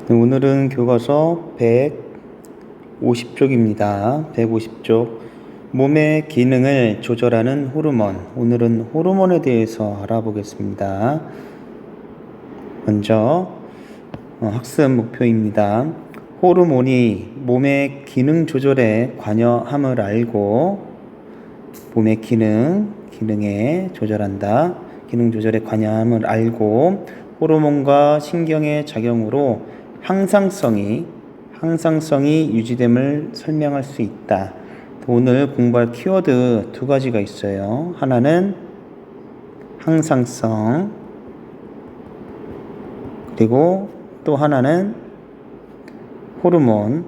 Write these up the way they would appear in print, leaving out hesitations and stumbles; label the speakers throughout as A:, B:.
A: 네, 오늘은 교과서 150쪽입니다. 150쪽. 몸의 기능을 조절하는 호르몬. 오늘은 호르몬에 대해서 알아보겠습니다. 먼저 학습 목표입니다. 호르몬이 몸의 기능 조절에 관여함을 알고 몸의 기능에 조절한다. 기능 조절에 관여함을 알고 호르몬과 신경의 작용으로 항상성이 유지됨을 설명할 수 있다. 오늘 공부할 키워드 두 가지가 있어요. 하나는 항상성, 그리고 또 하나는 호르몬.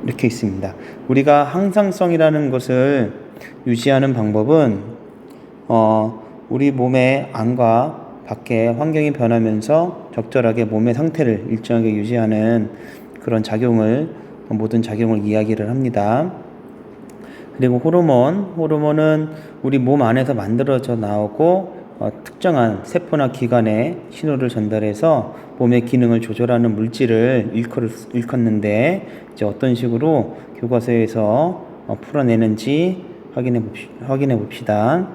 A: 이렇게 있습니다. 우리가 항상성이라는 것을 유지하는 방법은 우리 몸의 안과 밖의 환경이 변하면서 적절하게 몸의 상태를 일정하게 유지하는 그런 모든 작용을 이야기를 합니다. 그리고 호르몬은 우리 몸 안에서 만들어져 나오고 특정한 세포나 기관에 신호를 전달해서 몸의 기능을 조절하는 물질을 일컫는데, 이제 어떤 식으로 교과서에서 풀어내는지 확인해 봅시다.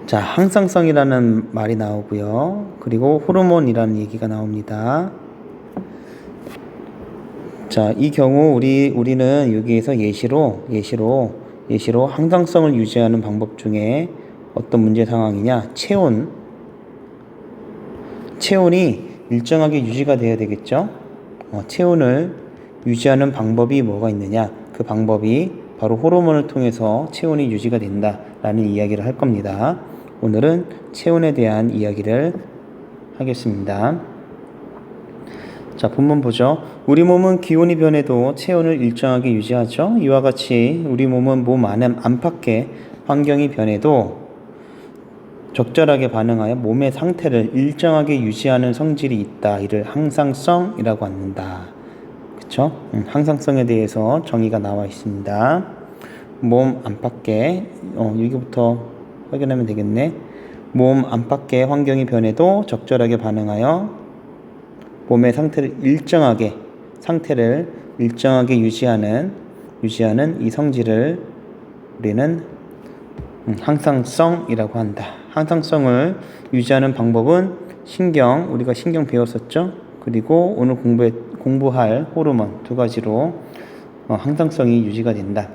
A: 자, 항상성이라는 말이 나오고요. 그리고 호르몬이라는 얘기가 나옵니다. 자, 이 경우 우리는 여기에서 예시로 항상성을 유지하는 방법 중에 어떤 문제 상황이냐? 체온이 일정하게 유지가 돼야 되겠죠? 체온을 유지하는 방법이 뭐가 있느냐? 그 방법이 바로 호르몬을 통해서 체온이 유지가 된다라는 이야기를 할 겁니다. 오늘은 체온에 대한 이야기를 하겠습니다. 자, 본문 보죠. 우리 몸은 기온이 변해도 체온을 일정하게 유지하죠. 이와 같이 우리 몸은 몸 안팎의 환경이 변해도 적절하게 반응하여 몸의 상태를 일정하게 유지하는 성질이 있다. 이를 항상성이라고 한다. 그쵸? 항상성에 대해서 정의가 나와 있습니다. 몸 안팎에 여기부터 확인하면 되겠네. 몸 안팎의 환경이 변해도 적절하게 반응하여 몸의 상태를 일정하게 유지하는 이 성질을 우리는 항상성이라고 한다. 항상성을 유지하는 방법은 우리가 신경 배웠었죠? 그리고 오늘 공부할 호르몬 두 가지로 항상성이 유지가 된다.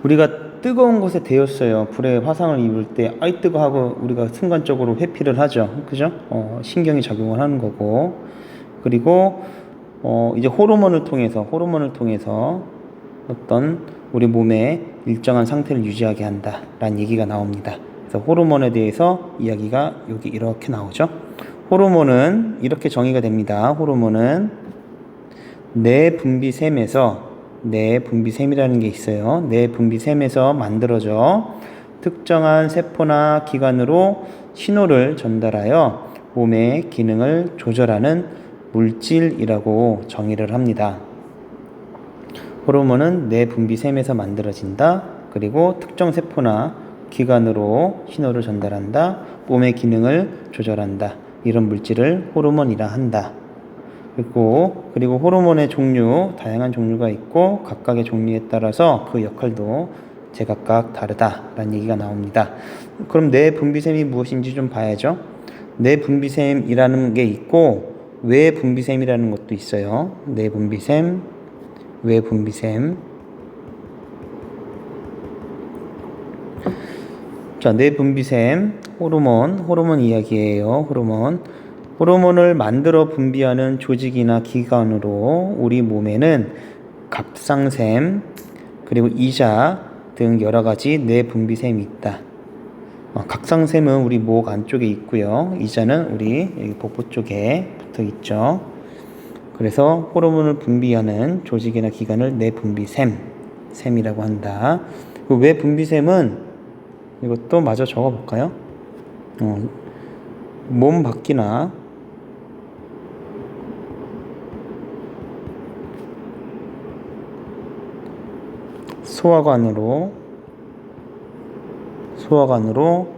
A: 우리가 뜨거운 곳에 데웠어요. 불에 화상을 입을 때 아이 뜨거 하고 우리가 순간적으로 회피를 하죠. 그죠? 신경이 작용을 하는 거고. 그리고 이제 호르몬을 통해서 어떤 우리 몸의 일정한 상태를 유지하게 한다라는 얘기가 나옵니다. 그래서 호르몬에 대해서 이야기가 여기 이렇게 나오죠. 호르몬은 이렇게 정의가 됩니다. 호르몬은 내분비샘이라는 게 있어요. 내분비샘에서 만들어져 특정한 세포나 기관으로 신호를 전달하여 몸의 기능을 조절하는 물질이라고 정의를 합니다. 호르몬은 내분비샘에서 만들어진다. 그리고 특정 세포나 기관으로 신호를 전달한다. 몸의 기능을 조절한다. 이런 물질을 호르몬이라 한다. 그리고 호르몬의 다양한 종류가 있고 각각의 종류에 따라서 그 역할도 제각각 다르다라는 얘기가 나옵니다. 그럼 내분비샘이 무엇인지 좀 봐야죠. 내분비샘이라는 게 있고 외분비샘이라는 것도 있어요. 내분비샘, 외분비샘. 자, 내분비샘, 호르몬 이야기예요. 호르몬을 만들어 분비하는 조직이나 기관으로 우리 몸에는 갑상샘, 그리고 이자 등 여러 가지 내분비샘이 있다. 갑상샘은 우리 목 안쪽에 있고요. 이자는 우리 여기 복부 쪽에 붙어 있죠. 그래서 호르몬을 분비하는 조직이나 기관을 내분비샘이라고 한다. 그 외분비샘은 이것도 마저 적어 볼까요? 몸 밖이나 소화관으로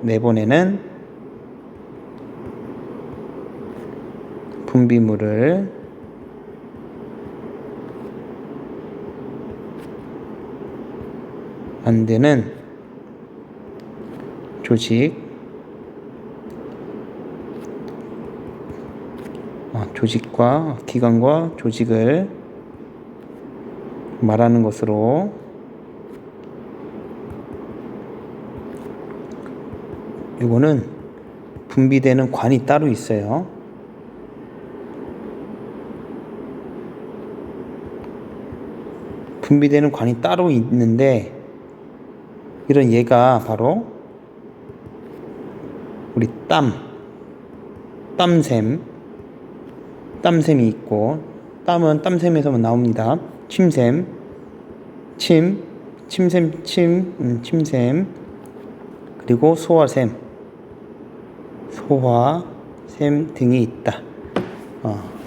A: 내보내는 분비물을 만드는 조직과 기관과 조직을 말하는 것으로 이거는 분비되는 관이 따로 있어요. 분비되는 관이 따로 있는데 이런 얘가 바로 우리 땀샘이 있고 땀은 땀샘에서만 나옵니다. 침샘 그리고 소화샘 등이 있다.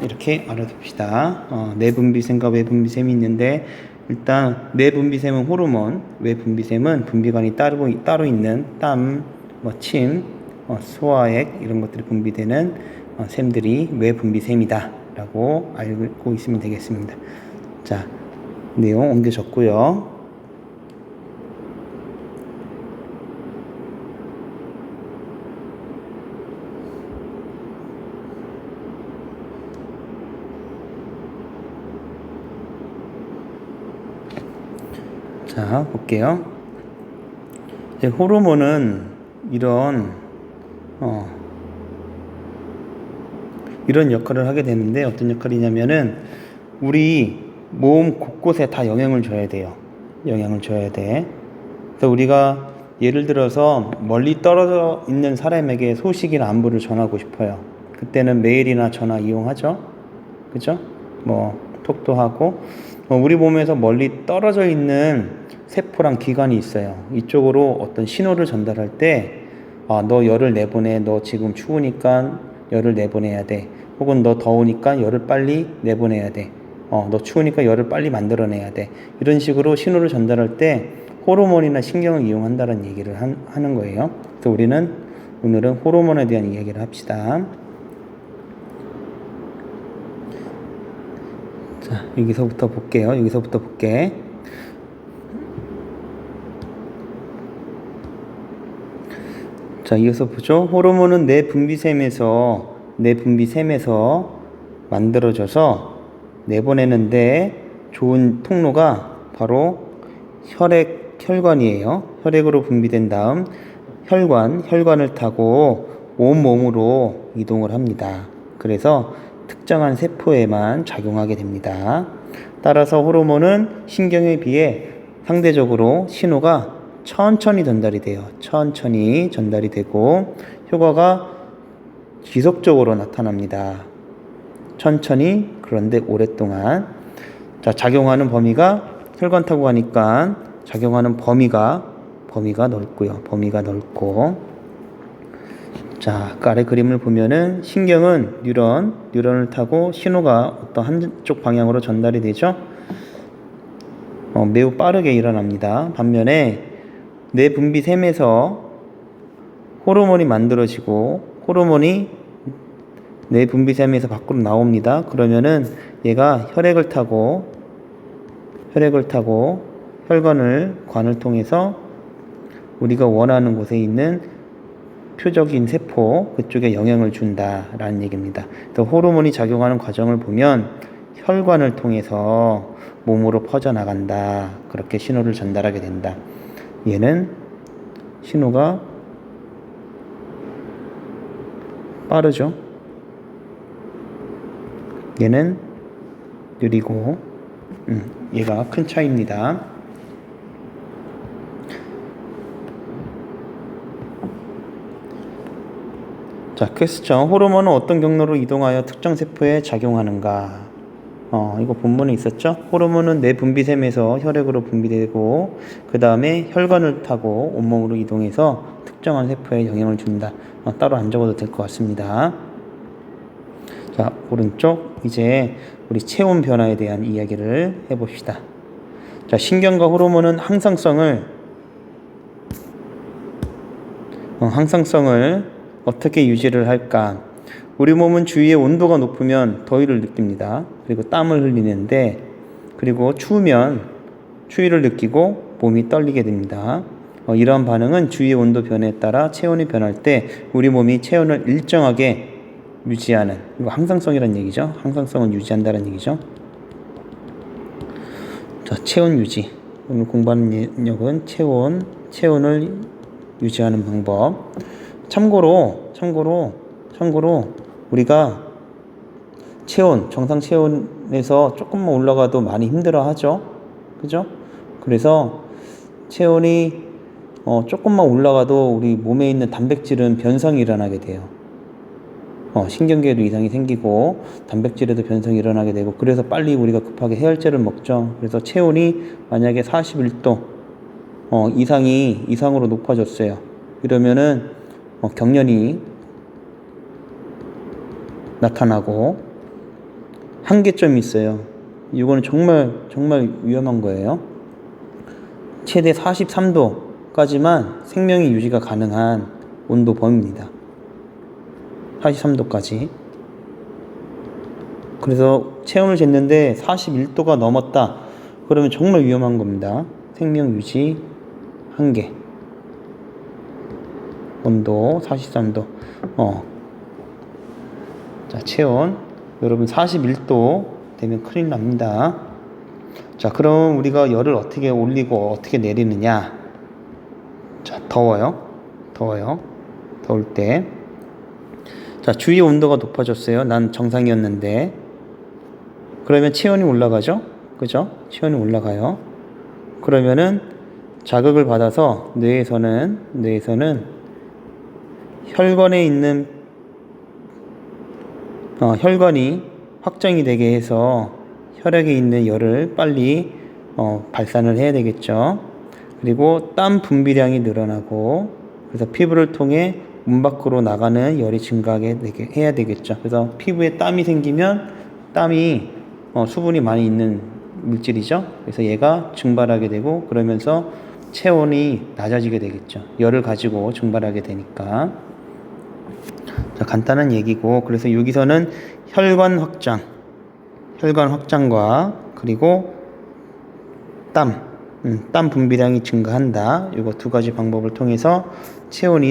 A: 이렇게 알아둡시다. 내분비샘과 외분비샘이 있는데 일단 내분비샘은 호르몬, 외분비샘은 분비관이 따로 있는 땀, 침, 소화액 이런 것들이 분비되는 샘들이 외분비샘이다 라고 알고 있으면 되겠습니다. 자, 내용 옮겨 적고요. 자, 볼게요. 이제 호르몬은 이런 역할을 하게 되는데 어떤 역할이냐면은 우리 몸 곳곳에 다 영향을 줘야 돼요. 그래서 우리가 예를 들어서 멀리 떨어져 있는 사람에게 소식이나 안부를 전하고 싶어요. 그때는 메일이나 전화 이용하죠. 그죠? 톡도 하고 우리 몸에서 멀리 떨어져 있는 세포랑 기관이 있어요. 이쪽으로 어떤 신호를 전달할 때 너 열을 내보내. 너 지금 추우니까 열을 내보내야 돼. 혹은 너 더우니까 열을 빨리 내보내야 돼. 너 추우니까 열을 빨리 만들어내야 돼. 이런 식으로 신호를 전달할 때 호르몬이나 신경을 이용한다는 얘기를 하는 거예요. 그래서 우리는 오늘은 호르몬에 대한 이야기를 합시다. 자, 여기서부터 볼게. 자, 이어서 보죠. 호르몬은 내분비샘에서 만들어져서 내보내는데 좋은 통로가 바로 혈관이에요. 혈액으로 분비된 다음 혈관을 타고 온몸으로 이동을 합니다. 그래서 특정한 세포에만 작용하게 됩니다. 따라서 호르몬은 신경에 비해 상대적으로 신호가 천천히 전달이 되고 효과가 지속적으로 나타납니다. 천천히, 그런데 오랫동안. 자, 작용하는 범위가 혈관 타고 가니까 작용하는 범위가 넓고. 자, 아까 아래 그림을 보면은 신경은 뉴런을 타고 신호가 어떤 한쪽 방향으로 전달이 되죠. 매우 빠르게 일어납니다. 반면에 내분비샘에서 호르몬이 만들어지고 호르몬이 내분비샘에서 밖으로 나옵니다. 그러면은 얘가 혈액을 타고 관을 통해서 우리가 원하는 곳에 있는 표적인 세포 그쪽에 영향을 준다라는 얘기입니다. 또 호르몬이 작용하는 과정을 보면 혈관을 통해서 몸으로 퍼져나간다. 그렇게 신호를 전달하게 된다. 얘는 신호가 빠르죠. 얘는 느리고 얘가 큰 차이입니다. 자, 퀘스천. 호르몬은 어떤 경로로 이동하여 특정 세포에 작용하는가? 이거 본문에 있었죠? 호르몬은 내분비샘에서 혈액으로 분비되고 그 다음에 혈관을 타고 온몸으로 이동해서 특정한 세포에 영향을 준다. 따로 안 적어도 될 것 같습니다. 자, 오른쪽 이제 우리 체온 변화에 대한 이야기를 해봅시다. 자, 신경과 호르몬은 항상성을 어떻게 유지를 할까? 우리 몸은 주위의 온도가 높으면 더위를 느낍니다. 그리고 땀을 흘리는데, 그리고 추우면 추위를 느끼고 몸이 떨리게 됩니다. 이러한 반응은 주위의 온도 변화에 따라 체온이 변할 때 우리 몸이 체온을 일정하게 유지하는, 이거 항상성이라는 얘기죠. 항상성을 유지한다는 얘기죠. 자, 체온 유지. 오늘 공부하는 내용은 체온을 유지하는 방법. 참고로 우리가 정상 체온에서 조금만 올라가도 많이 힘들어 하죠. 그죠? 그래서 체온이 조금만 올라가도 우리 몸에 있는 단백질은 변성이 일어나게 돼요. 신경계에도 이상이 생기고 단백질에도 변성이 일어나게 되고, 그래서 빨리 우리가 급하게 해열제를 먹죠. 그래서 체온이 만약에 41도 이상으로 높아졌어요. 이러면은 경련이 나타나고 한계점이 있어요. 이거는 정말 위험한 거예요. 최대 43도까지만 생명이 유지가 가능한 온도 범위입니다. 43도까지. 그래서 체온을 쟀는데 41도가 넘었다. 그러면 정말 위험한 겁니다. 생명 유지 한계. 온도 43도. 자, 체온. 여러분 41도 되면 큰일 납니다. 자, 그럼 우리가 열을 어떻게 올리고 어떻게 내리느냐? 자, 더워요. 더울 때. 자, 주위 온도가 높아졌어요. 난 정상이었는데. 그러면 체온이 올라가죠? 그죠? 체온이 올라가요. 그러면은 자극을 받아서 뇌에서는 혈관에 있는 혈관이 확장이 되게 해서 혈액에 있는 열을 빨리 발산을 해야 되겠죠. 그리고 땀 분비량이 늘어나고, 그래서 피부를 통해 몸 밖으로 나가는 열이 증가하게 해야 되겠죠. 그래서 피부에 땀이 생기면, 땀이 수분이 많이 있는 물질이죠. 그래서 얘가 증발하게 되고, 그러면서 체온이 낮아지게 되겠죠. 열을 가지고 증발하게 되니까. 자, 간단한 얘기고, 그래서 여기서는 혈관 확장과 그리고 땀 분비량이 증가한다. 이거 두 가지 방법을 통해서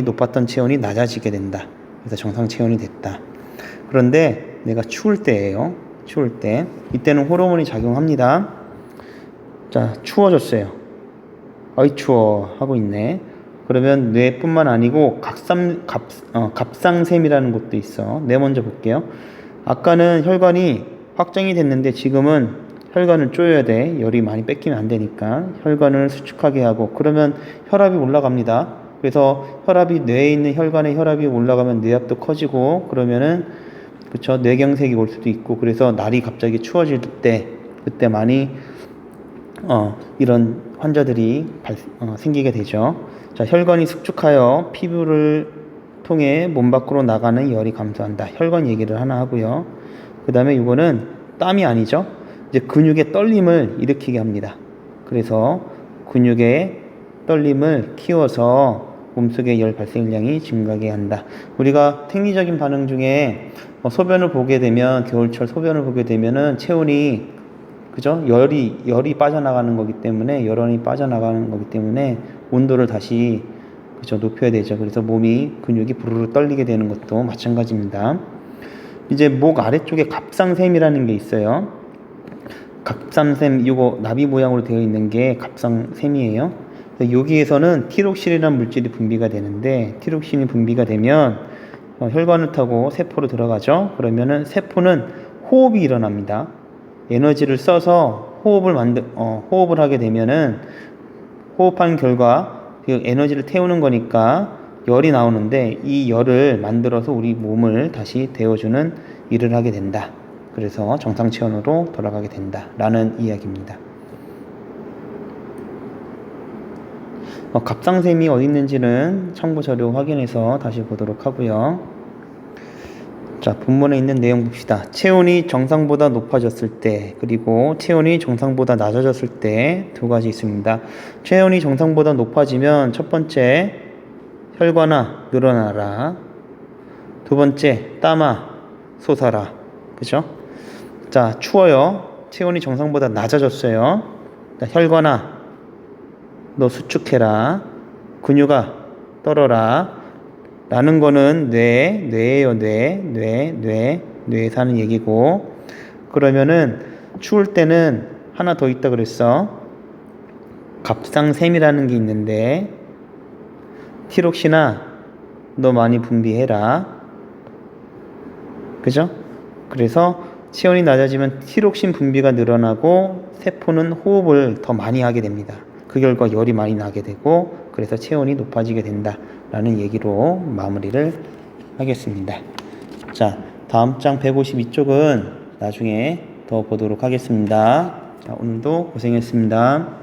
A: 높았던 체온이 낮아지게 된다. 그래서 정상 체온이 됐다. 그런데 내가 추울 때예요. 추울 때. 이때는 호르몬이 작용합니다. 자, 추워졌어요. 어이 추워 하고 있네. 그러면 뇌뿐만 아니고 갑상샘이라는 것도 있어. 뇌 먼저 볼게요. 아까는 혈관이 확장이 됐는데 지금은 혈관을 조여야 돼. 열이 많이 뺏기면 안 되니까. 혈관을 수축하게 하고, 그러면 혈압이 올라갑니다. 그래서 뇌에 있는 혈관에 혈압이 올라가면 뇌압도 커지고, 그러면은 그쵸, 뇌경색이 올 수도 있고, 그래서 날이 갑자기 추워질 때, 그때 많이 이런 환자들이 생기게 되죠. 자, 혈관이 숙축하여 피부를 통해 몸 밖으로 나가는 열이 감소한다. 혈관 얘기를 하나 하고요. 그 다음에 이거는 땀이 아니죠. 이제 근육의 떨림을 일으키게 합니다. 그래서 근육의 떨림을 키워서 몸속의 열 발생량이 증가하게 한다. 우리가 생리적인 반응 중에 소변을 보게 되면, 겨울철 소변을 보게 되면은 체온이, 그죠? 열이 빠져나가는 거기 때문에, 열원이 빠져나가는 거기 때문에 온도를 다시, 그죠, 높여야 되죠. 그래서 근육이 부르르 떨리게 되는 것도 마찬가지입니다. 이제 목 아래쪽에 갑상샘이라는 게 있어요. 갑상샘, 이거 나비 모양으로 되어 있는 게 갑상샘이에요. 여기에서는 티록신이라는 물질이 분비가 되는데, 티록신이 분비가 되면 혈관을 타고 세포로 들어가죠. 그러면은 세포는 호흡이 일어납니다. 에너지를 써서 호흡을 하게 되면은, 호흡하는 결과 그 에너지를 태우는 거니까 열이 나오는데, 이 열을 만들어서 우리 몸을 다시 데워주는 일을 하게 된다. 그래서 정상 체온으로 돌아가게 된다 라는 이야기입니다. 갑상샘이 어디 있는지는 참고 자료 확인해서 다시 보도록 하고요. 자, 본문에 있는 내용 봅시다. 체온이 정상보다 높아졌을 때, 그리고 체온이 정상보다 낮아졌을 때 두 가지 있습니다. 체온이 정상보다 높아지면 첫 번째, 혈관아 늘어나라. 두 번째, 땀아 솟아라. 그죠? 자, 추워요. 체온이 정상보다 낮아졌어요. 자, 혈관아, 너 수축해라. 근육아, 떨어라. 라는 거는 뇌예요. 뇌에서 하는 얘기고. 그러면은 추울 때는 하나 더 있다 그랬어. 갑상샘이라는 게 있는데, 티록시나 너 많이 분비해라. 그죠? 그래서 체온이 낮아지면 티록신 분비가 늘어나고 세포는 호흡을 더 많이 하게 됩니다. 그 결과 열이 많이 나게 되고, 그래서 체온이 높아지게 된다 라는 얘기로 마무리를 하겠습니다. 자, 다음 장 152쪽은 나중에 더 보도록 하겠습니다. 자, 오늘도 고생했습니다.